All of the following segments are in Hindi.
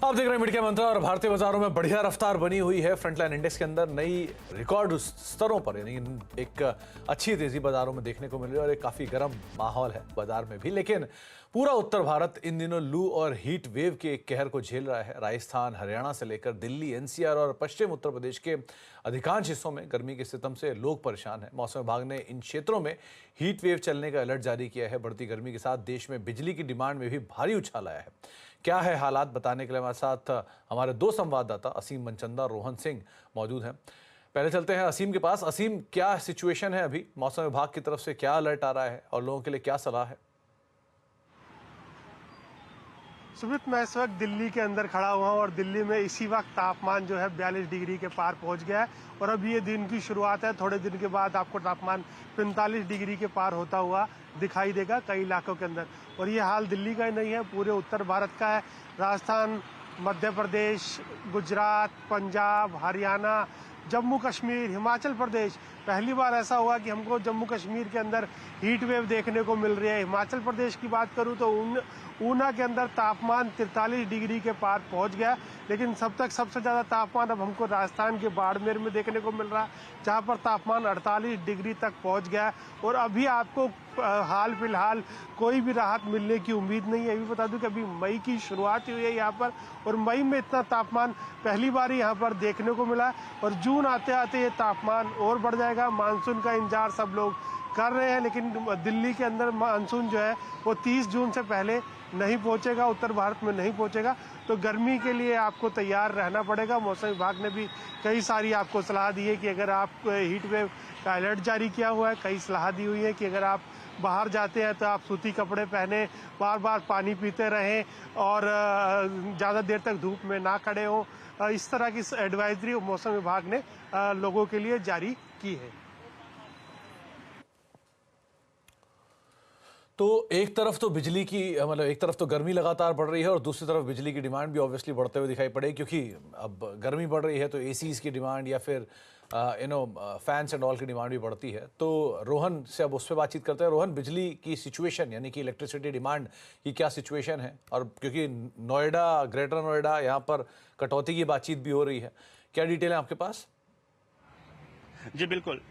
आप देख रहे हैं मीडिया मंत्रा और भारतीय बाजारों में बढ़िया रफ्तार बनी हुई है। फ्रंटलाइन इंडेक्स के अंदर नई रिकॉर्ड स्तरों पर यानी एक अच्छी तेजी बाजारों में देखने को मिल रही है और एक काफी गर्म माहौल है बाजार में भी। लेकिन पूरा उत्तर भारत इन दिनों लू और हीट वेव के एक कहर को झेल रहा है। राजस्थान, हरियाणा से लेकर दिल्ली, एनसीआर और पश्चिम उत्तर प्रदेश के अधिकांश हिस्सों में गर्मी के सितम से लोग परेशान हैं। मौसम विभाग ने इन क्षेत्रों में हीट वेव चलने का अलर्ट जारी किया है। बढ़ती गर्मी के साथ देश में बिजली की डिमांड में भी भारी उछाल आया है। क्या है हालात, बताने के लिए हमारे साथ हमारे दो संवाददाता असीम मनचंदा, रोहन सिंह मौजूद हैं। पहले चलते हैं असीम के पास। असीम, क्या सिचुएशन है अभी? मौसम विभाग की तरफ से क्या अलर्ट आ रहा है और लोगों के लिए क्या सलाह है? सुमित, मैं इस वक्त दिल्ली के अंदर खड़ा हुआ हूँ और दिल्ली में इसी वक्त तापमान जो है 42 डिग्री के पार पहुँच गया है और अब ये दिन की शुरुआत है। थोड़े दिन के बाद आपको तापमान 45 डिग्री के पार होता हुआ दिखाई देगा कई इलाकों के अंदर। और ये हाल दिल्ली का ही नहीं है, पूरे उत्तर भारत का है। राजस्थान, मध्य प्रदेश, गुजरात, पंजाब, हरियाणा, जम्मू कश्मीर, हिमाचल प्रदेश, पहली बार ऐसा हुआ कि हमको जम्मू कश्मीर के अंदर हीट वेव देखने को मिल रही है। हिमाचल प्रदेश की बात करूं तो ऊना के अंदर तापमान 43 डिग्री के पार पहुंच गया। लेकिन सबसे ज़्यादा तापमान अब हमको राजस्थान के बाड़मेर में देखने को मिल रहा है, जहां पर तापमान 48 डिग्री तक पहुंच गया। और अभी आपको हाल फिलहाल कोई भी राहत मिलने की उम्मीद नहीं है। अभी बता दूं कि अभी मई की शुरुआत हुई है यहाँ पर और मई में इतना तापमान पहली बार यहाँ पर देखने को मिला और जून आते आते ये तापमान और बढ़ जाएगा। मानसून का इंतजार सब लोग कर रहे हैं, लेकिन दिल्ली के अंदर मानसून जो है वो 30 जून से पहले नहीं पहुंचेगा, उत्तर भारत में नहीं पहुंचेगा। तो गर्मी के लिए आपको तैयार रहना पड़ेगा। मौसम विभाग ने भी कई सारी आपको सलाह दी है कि अगर आप हीट वेव का अलर्ट जारी किया हुआ है, कई सलाह दी हुई है कि अगर आप बाहर जाते हैं तो आप सूती कपड़े पहने, बार बार पानी पीते रहें और ज़्यादा देर तक धूप में ना खड़े हों। इस तरह की एडवाइजरी मौसम विभाग ने लोगों के लिए जारी की है। तो एक तरफ तो बिजली की मतलब एक तरफ तो गर्मी लगातार बढ़ रही है और दूसरी तरफ बिजली की डिमांड भी ऑब्वियसली बढ़ते हुए दिखाई पड़ेगी, क्योंकि अब गर्मी बढ़ रही है तो एसीज की डिमांड या फिर फैंस एंड ऑल की डिमांड भी बढ़ती है। तो रोहन से अब उस पर बातचीत करते हैं। रोहन, बिजली की सिचुएशन यानी कि इलेक्ट्रिसिटी डिमांड की क्या सिचुएशन है? और क्योंकि नोएडा, ग्रेटर नोएडा, यहाँ पर कटौती की बातचीत भी हो रही है, क्या डिटेल है आपके पास? जी बिल्कुल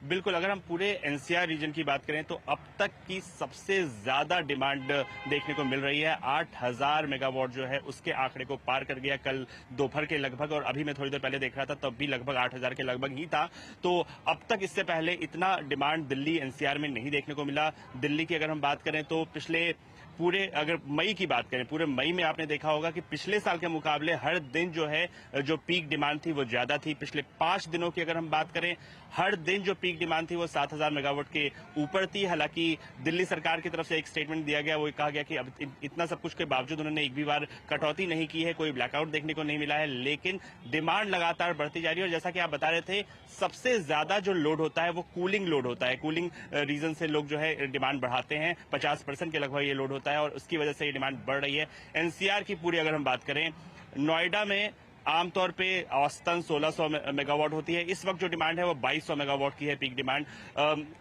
बिल्कुल, अगर हम पूरे एनसीआर रीजन की बात करें तो अब तक की सबसे ज्यादा डिमांड देखने को मिल रही है। 8000 मेगावाट जो है उसके आंकड़े को पार कर गया कल दोपहर के लगभग, और अभी मैं थोड़ी देर पहले देख रहा था तब भी लगभग 8000 के लगभग ही था। तो अब तक इससे पहले इतना डिमांड दिल्ली एनसीआर में नहीं देखने को मिला। दिल्ली की अगर हम बात करें तो पिछले पूरे अगर मई की बात करें, पूरे मई में आपने देखा होगा कि पिछले साल के मुकाबले हर दिन जो है जो पीक डिमांड थी वो ज्यादा थी। पिछले 5 दिनों की अगर हम बात करें, हर दिन जो पीक डिमांड थी वो 7000 मेगावाट के ऊपर थी। हालांकि दिल्ली सरकार की तरफ से एक स्टेटमेंट दिया गया, वो कहा गया कि अब इतना सब कुछ के बावजूद उन्होंने एक भी बार कटौती नहीं की है, कोई ब्लैकआउट देखने को नहीं मिला है, लेकिन डिमांड लगातार बढ़ती जा रही है। और जैसा कि आप बता रहे थे, सबसे ज्यादा जो लोड होता है वो कूलिंग लोड होता है। कूलिंग रीजन से लोग जो है डिमांड बढ़ाते हैं, 50% के लगभग ये लोड होता है और उसकी वजह से ये डिमांड बढ़ रही है। एनसीआर की पूरी अगर हम बात करें, नोएडा में आमतौर पे औसतन 1600 मेगावाट होती है। इस वक्त जो डिमांड है वो 2200 मेगावाट की है पीक डिमांड।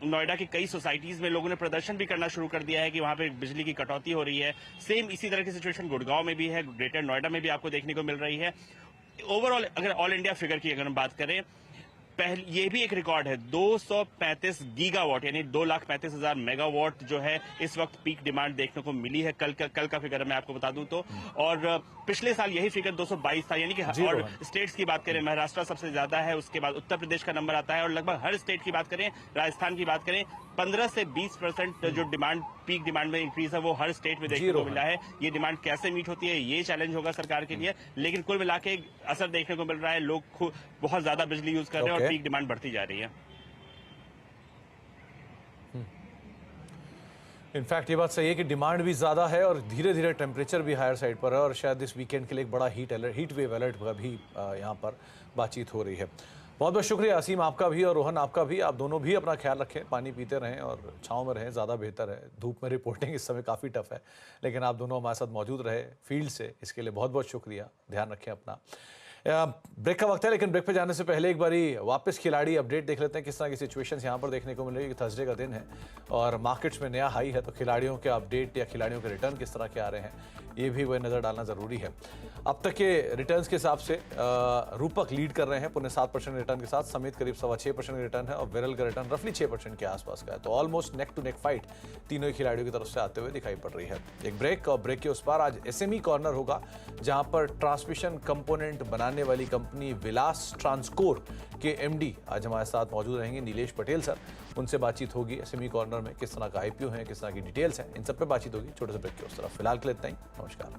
नोएडा की कई सोसाइटीज में लोगों ने प्रदर्शन भी करना शुरू कर दिया है कि वहां पे बिजली की कटौती हो रही है। सेम इसी तरह की सिचुएशन गुड़गांव में भी है, ग्रेटर नोएडा में भी आपको देखने को मिल रही है। ओवरऑल अगर ऑल इंडिया फिगर की अगर हम बात करें, पहले ये भी एक रिकॉर्ड है, 235 गीगावाट यानी 2,35,000 मेगावाट जो है इस वक्त पीक डिमांड देखने को मिली है। कल का फिगर मैं आपको बता दूं तो, और पिछले साल यही फिगर 222 था। यानी कि और स्टेट्स की बात करें, महाराष्ट्र सबसे ज्यादा है, उसके बाद उत्तर प्रदेश का नंबर आता है और लगभग हर स्टेट की बात करें, राजस्थान की बात करें, 15 से 20% जो डिमांड पीक डिमांड में इंक्रीज है वो हर स्टेट में देखने को मिला है। ये डिमांड कैसे मीट होती है ये चैलेंज होगा सरकार के लिए, लेकिन कुल मिला के असर देखने को मिल रहा है। लोग बहुत ज्यादा बिजली यूज कर रहे हैं और पीक डिमांड बढ़ती जा रही है। इनफैक्ट ये बात सही है कि डिमांड भी ज़्यादा है और धीरे धीरे टेम्परेचर भी हायर साइड पर है और शायद इस वीकेंड के लिए एक बड़ा हीट वेव अलर्ट का भी यहाँ पर बातचीत हो रही है। बहुत बहुत शुक्रिया असीम, आपका भी और रोहन आपका भी। आप दोनों भी अपना ख्याल रखें, पानी पीते रहें और छाँव में रहें, ज़्यादा बेहतर है। धूप में रिपोर्टिंग इस समय काफ़ी टफ है, लेकिन आप दोनों हमारे साथ मौजूद रहे फील्ड से, इसके लिए बहुत बहुत शुक्रिया। ध्यान रखें अपना। ब्रेक का वक्त है, लेकिन ब्रेक पे जाने से पहले एक बारी वापस खिलाड़ी अपडेट देख लेते हैं किस तरह की सिचुएशंस यहाँ पर देखने को मिल रही है। थर्सडे का दिन है और मार्केट्स में नया हाई है, तो खिलाड़ियों के अपडेट या खिलाड़ियों के रिटर्न किस तरह के आ रहे हैं ये भी वह नज़र डालना ज़रूरी है। अब तक के रिटर्न्स के हिसाब से रूपक लीड कर रहे हैं 0.7% रिटर्न के साथ, समेत करीब 6.25% रिटर्न है और विरल का रिटर्न रफली 6% के आसपास का है। तो almost neck to neck fight तीनों ही खिलाड़ियों की तरफ से आते हुए दिखाई पड़ रही है। एक ब्रेक और ब्रेक के उस पार आज एसएमई कॉर्नर होगा, जहां पर ट्रांसमिशन कंपोनेंट बनाने वाली कंपनी विलास ट्रांसकोर के एमडी आज हमारे साथ मौजूद रहेंगे, नीलेश पटेल सर। उनसे बातचीत होगी एसएमई कॉर्नर में, किस तरह का आईपीओ है, किस तरह की डिटेल्स हैं, इन सब पे बातचीत होगी। छोटे से ब्रेक के उस तरफ फिलहाल के लिए इतना ही। नमस्कार।